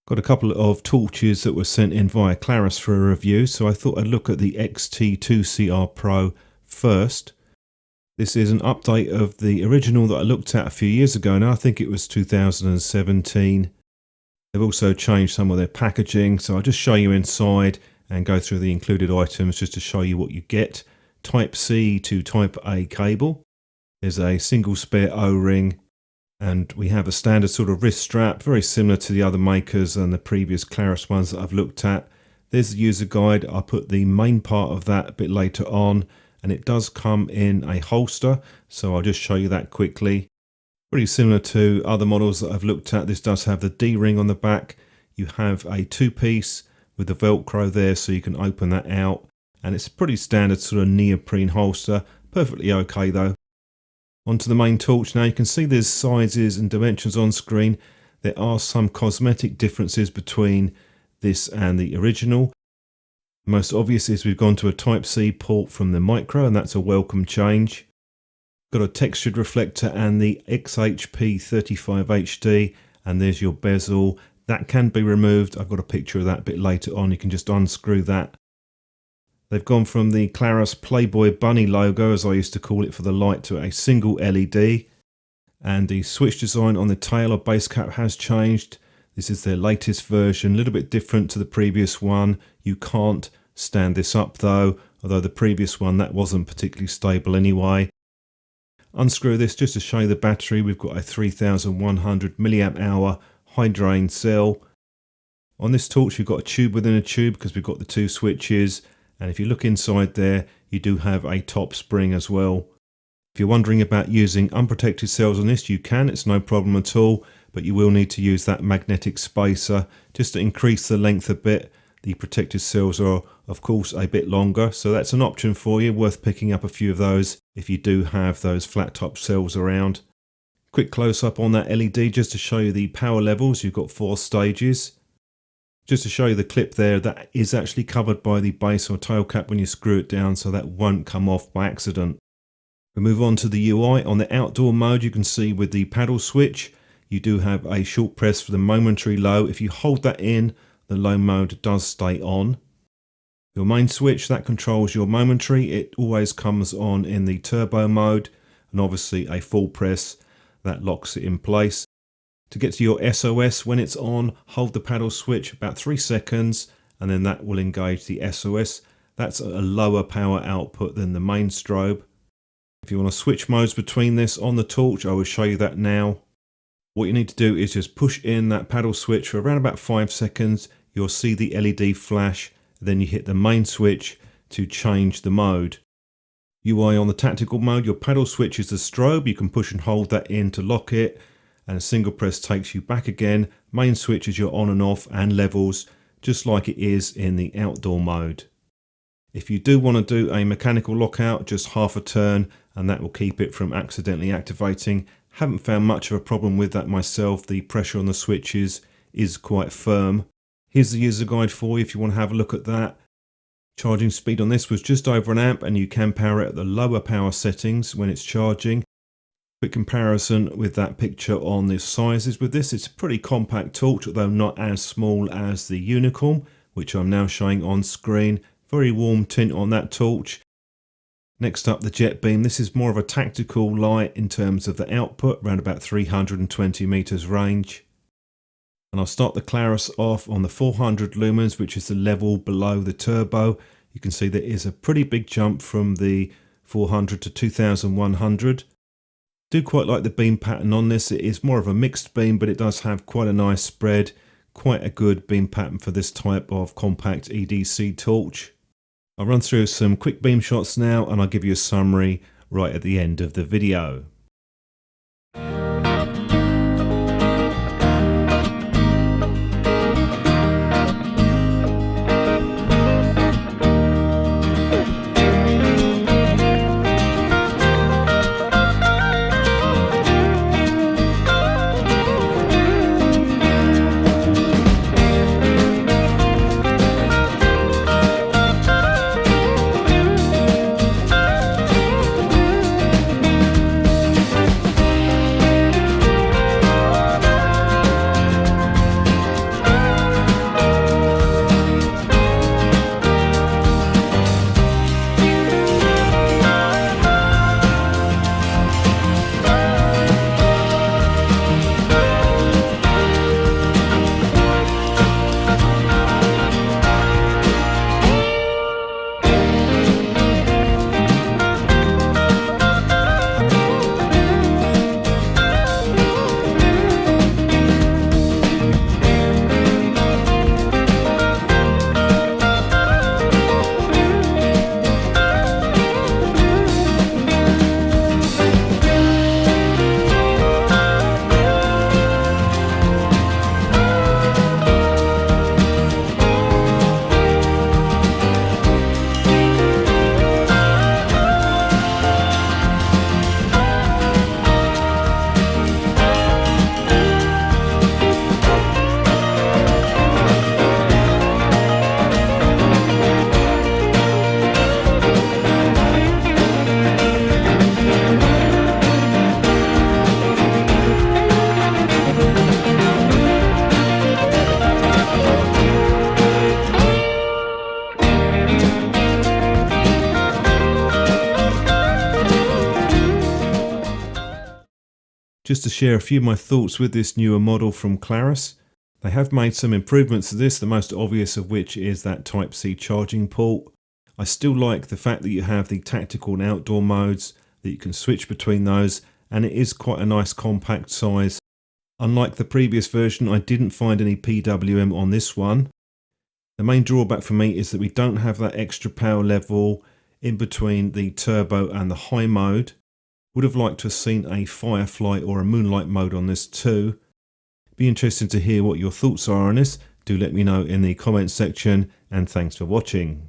Got a couple of torches that were sent in via Klarus for a review, so I thought I'd look at the XT2CR Pro first. This is an update of the original that I looked at a few years ago now. I think it was 2017. They've also changed some of their packaging, so I'll just show you inside and go through the included items just to show you what you get. Type C to Type A cable. There's a single spare O-ring. And we have a standard sort of wrist strap, very similar to the other makers and the previous Klarus ones that I've looked at. There's the user guide. I'll put the main part of that a bit later on. And it does come in a holster, so I'll just show you that quickly. Pretty similar to other models that I've looked at. This does have the D-ring on the back. You have a two-piece with the Velcro there, so you can open that out. And it's a pretty standard sort of neoprene holster. Perfectly okay though. Onto the main torch now. You can see there's sizes and dimensions on screen. There are some cosmetic differences between this and the original. The most obvious is we've gone to a Type C port from the micro, and that's a welcome change. Got a textured reflector and the XHP35HD, and there's your bezel. That can be removed. I've got a picture of that a bit later on. You can just unscrew that. They've gone from the Klarus Playboy Bunny logo, as I used to call it for the light, to a single LED. And the switch design on the tail or base cap has changed. This is their latest version, a little bit different to the previous one. You can't stand this up though, although the previous one, that wasn't particularly stable anyway. Unscrew this just to show you the battery. We've got a 3100 milliamp hour high drain cell. On this torch, you've got a tube within a tube because we've got the two switches. And if you look inside there, you do have a top spring as well. If you're wondering about using unprotected cells on this, you can. It's no problem at all. But you will need to use that magnetic spacer just to increase the length a bit. The protected cells are, of course, a bit longer. So that's an option for you. Worth picking up a few of those if you do have those flat top cells around. Quick close up on that LED just to show you the power levels. You've got 4 stages. Just to show you the clip there, that is actually covered by the base or tail cap when you screw it down, so that won't come off by accident. We move on to the UI. On the outdoor mode, you can see with the paddle switch, you do have a short press for the momentary low. If you hold that in, the low mode does stay on. Your main switch, that controls your momentary. It always comes on in the turbo mode, and obviously a full press, that locks it in place. To get to your SOS, when it's on, hold the paddle switch about 3 seconds and then that will engage the SOS. That's a lower power output than the main strobe. If you want to switch modes between this on the torch, I will show you that now. What you need to do is just push in that paddle switch for around about 5 seconds. You'll see the LED flash, then you hit the main switch to change the mode. UI on the tactical mode, your paddle switch is the strobe. You can push and hold that in to lock it. And a single press takes you back again. Main switch is your on and off and levels, just like it is in the outdoor mode. If you do want to do a mechanical lockout, just half a turn, and that will keep it from accidentally activating. Haven't found much of a problem with that myself. The pressure on the switches is quite firm. Here's the user guide for you if you want to have a look at that. Charging speed on this was just over an amp, and you can power it at the lower power settings when it's charging. Quick comparison with that picture on the sizes with this. It's a pretty compact torch, although not as small as the Unicorn, which I'm now showing on screen. Very warm tint on that torch. Next up, the jet beam. This is more of a tactical light in terms of the output, around about 320 meters range. And I'll start the Klarus off on the 400 lumens, which is the level below the turbo. You can see there is a pretty big jump from the 400 to 2100. Do quite like the beam pattern on this. It is more of a mixed beam, but it does have quite a nice spread. Quite a good beam pattern for this type of compact EDC torch. I'll run through some quick beam shots now, and I'll give you a summary right at the end of the video. just to share a few of my thoughts with this newer model from Klarus. They have made some improvements to this, the most obvious of which is that Type-C charging port. I still like the fact that you have the tactical and outdoor modes, that you can switch between those, and it is quite a nice compact size. Unlike the previous version, I didn't find any PWM on this one. The main drawback for me is that we don't have that extra power level in between the turbo and the high mode. Would have liked to have seen a Firefly or a Moonlight mode on this too. Be interested to hear what your thoughts are on this. Do let me know in the comments section, and thanks for watching.